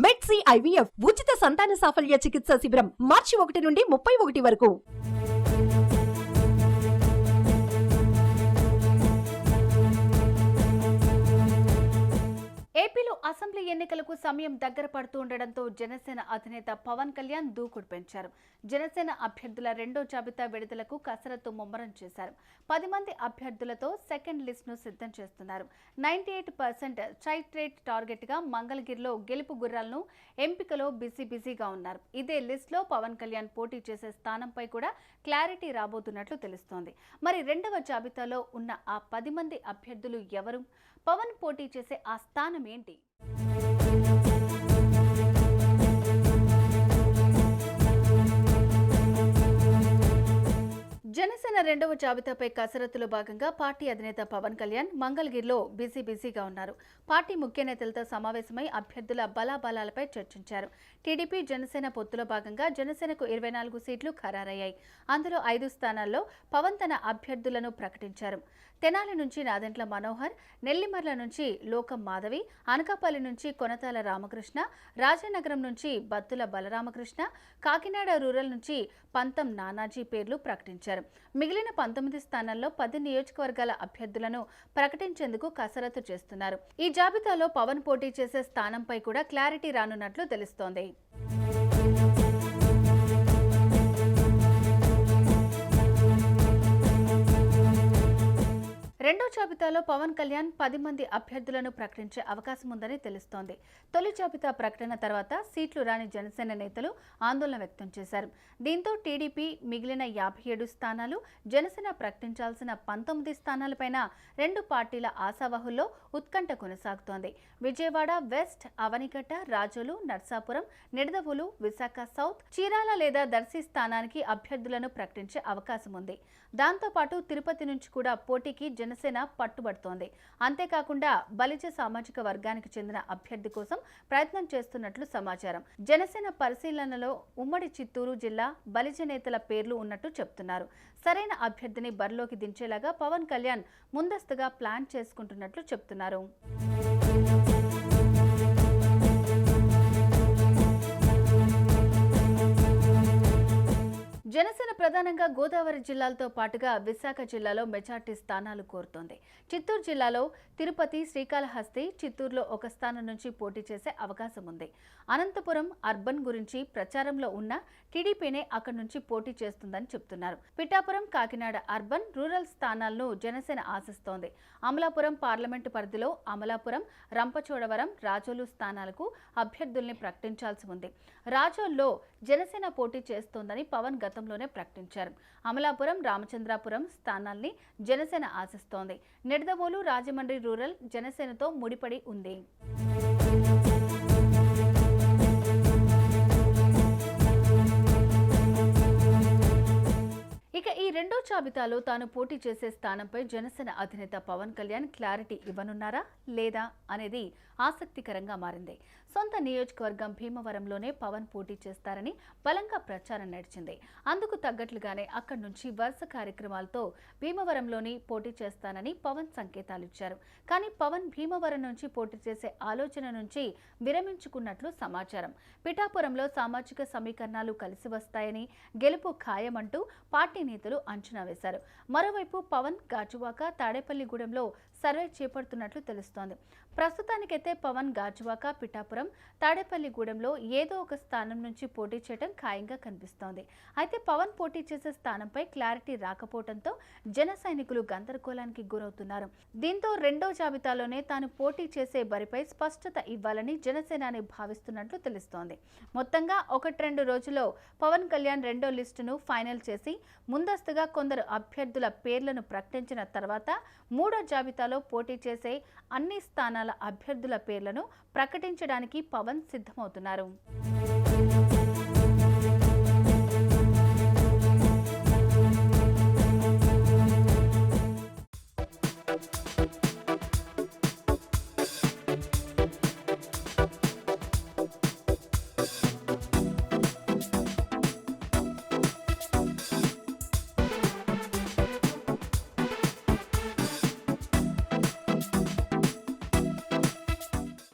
మెడ్సీ IVF ఉచిత సంతాన సాఫల్య చికిత్స శిబిరం మార్చి 1 నుండి 31 వరకు. ఏపీలో అసెంబ్లీ ఎన్నికలకు సమయం దగ్గర పడుతూ ఉండడంతో జనసేన అధినేత పవన్ కళ్యాణ్ దూకుడు పెంచారు. జనసేన అభ్యర్థుల రెండో జాబితా విడుదలకు కసరత్తు ముమ్మరం చేశారు. 10 మంది అభ్యర్థులతో సెకండ్ లిస్ట్ ను సిద్ధం చేస్తున్నారు. 98% స్ట్రైక్ రేట్ టార్గెట్ గా మంగళగిరిలో గెలుపు గుర్రాలను ఎంపికలో బిజీగా ఉన్నారు. ఇదే లిస్ట్ లో పవన్ కళ్యాణ్ పోటీ చేసే స్థానంపై కూడా క్లారిటీ రాబోతున్నట్లు తెలుస్తోంది. మరి రెండవ జాబితాలో ఉన్న ఆ 10 మంది అభ్యర్థులు ఎవరు? పవన్ పోటీ చేసే ఆ స్థానం ఏంటి? జనసేన రెండవ జాబితాపై కసరత్తులో భాగంగా పార్టీ అధినేత పవన్ కళ్యాణ్ మంగళగిరిలో బిజీగా ఉన్నారు. పార్టీ ముఖ్య నేతలతో సమావేశమై అభ్యర్థుల బలాబలాలపై చర్చించారు. టీడీపీ జనసేన పొత్తులో భాగంగా జనసేనకు 24 సీట్లు ఖరారయ్యాయి. అందులో 5 స్థానాల్లో పవన్ తన అభ్యర్థులను ప్రకటించారు. తెనాలి నుంచి నాదెండ్ల మనోహర్, నెల్లిమర్ల నుంచి లోకం మాధవి, అనకాపల్లి నుంచి కొనతాల రామకృష్ణ, రాజానగరం నుంచి బత్తుల బలరామకృష్ణ, కాకినాడ రూరల్ నుంచి పంతం నానాజీ పేర్లు ప్రకటించారు. మిగిలిన 19 స్థానాల్లో 10 నియోజకవర్గాల అభ్యర్థులను ప్రకటించేందుకు కసరత్తు చేస్తున్నారు. ఈ జాబితాలో పవన్ పోటీ చేసే స్థానంపై కూడా క్లారిటీ రానున్నట్లు తెలుస్తోంది. రెండో జాబితాలో పవన్ కళ్యాణ్ 10 మంది అభ్యర్థులను ప్రకటించే అవకాశం ఉందని తెలుస్తోంది. తొలి జాబితా ప్రకటన తర్వాత సీట్లు రాని జనసేన నేతలు ఆందోళన వ్యక్తం చేశారు. దీంతో టీడీపీ మిగిలిన 57 స్థానాలు, జనసేన ప్రకటించాల్సిన 19 స్థానాలపైన రెండు పార్టీల ఆశావహుల్లో ఉత్కంఠ కొనసాగుతోంది. విజయవాడ వెస్ట్, అవనిగడ్డ, రాజోలు, నర్సాపురం, నిడదవోలు, విశాఖ సౌత్, చీరాల లేదా దర్శి స్థానానికి అభ్యర్థులను ప్రకటించే అవకాశం ఉంది. దాంతోపాటు తిరుపతి నుంచి కూడా పోటీకి జనసేన పట్టుబడుతోంది. అంతేకాకుండా బలిజ సామాజిక వర్గానికి చెందిన అభ్యర్థి కోసం ప్రయత్నం చేస్తున్నట్లు సమాచారం. జనసేన పరిశీలనలో ఉమ్మడి చిత్తూరు జిల్లా బలిజ నేతల పేర్లు ఉన్నట్టు చెప్తున్నారు. సరైన అభ్యర్థిని బరిలోకి దించేలాగా పవన్ కళ్యాణ్ ముందస్తుగా ప్లాన్ చేసుకుంటున్నట్లు చెప్తున్నారు. జనసేన ప్రధానంగా గోదావరి జిల్లాలతో పాటుగా విశాఖ జిల్లాలో మెజార్టీ స్థానాలు కోరుతోంది. చిత్తూరు జిల్లాలో తిరుపతి, శ్రీకాళహస్తి, చిత్తూరులో ఒక స్థానం నుంచి పోటీ చేసే అవకాశం ఉంది. అనంతపురం అర్బన్ గురించి ప్రచారంలో ఉన్న టీడీపీనే అక్కడి నుంచి పోటీ చేస్తుందని చెప్తున్నారు. పిఠాపురం, కాకినాడ అర్బన్, రూరల్ స్థానాలను జనసేన ఆశిస్తోంది. అమలాపురం పార్లమెంటు పరిధిలో అమలాపురం, రంపచోడవరం, రాజోలు స్థానాలకు అభ్యర్థుల్ని ప్రకటించాల్సి ఉంది. రాజోల్లో జనసేన పోటీ చేస్తోందని పవన్ గతంలోనే ప్రకటించారు. అమలాపురం, రామచంద్రాపురం స్థానాల్ని జనసేన ఆశిస్తోంది. నిడదవోలు, రాజమండ్రి రూరల్ జనసేనతో ముడిపడి ఉంది. ఇక ఈ రెండో జాబితాలో తాను పోటీ చేసే స్థానంపై జనసేన అధినేత పవన్ కళ్యాణ్ క్లారిటీ ఇవ్వనున్నారా లేదా అనేది ఆసక్తికరంగా మారింది. సొంత నియోజకవర్గం భీమవరంలోనే పవన్ పోటీ చేస్తారని బలంగా ప్రచారం నడిచింది. అందుకు తగ్గట్లుగానే అక్కడి నుంచి వరుస కార్యక్రమాలతో భీమవరంలోని పోటీ చేస్తానని పవన్ సంకేతాలిచ్చారు. కానీ పవన్ భీమవరం నుంచి పోటీ చేసే ఆలోచన నుంచి విరమించుకున్నట్లు సమాచారం. పిఠాపురంలో సామాజిక సమీకరణాలు కలిసి వస్తాయని, గెలుపు ఖాయమంటూ పార్టీ నేతలు అంచనా వేశారు. మరోవైపు పవన్ గాజువాక, తాడేపల్లిగూడెంలో సర్వే చేపడుతున్నట్లు తెలుస్తోంది. ప్రస్తుతానికైతే పవన్ గాజువాక, పిఠాపురం, తాడేపల్లిగూడెంలో ఏదో ఒక స్థానం నుంచి పోటీ చేయడం ఖాయంగా కనిపిస్తోంది. అయితే పవన్ పోటీ చేసే స్థానంపై క్లారిటీ రాకపోవడంతో జన సైనికులు గందరగోళానికి గురవుతున్నారు. దీంతో రెండో జాబితాలోనే తాను పోటీ చేసే బరిపై స్పష్టత ఇవ్వాలని జనసేనాని భావిస్తున్నట్లు తెలుస్తోంది. మొత్తంగా 1-2 రోజుల్లో పవన్ కళ్యాణ్ రెండో లిస్టును ఫైనల్ చేసి ముందస్తుగా కొందరు అభ్యర్థుల పేర్లను ప్రకటించిన తర్వాత మూడో జాబితాలో పోటీ చేసే అన్ని స్థానాల అభ్యర్థుల పేర్లను ప్రకటించడానికి పవన్ సిద్ధమవుతున్నారు.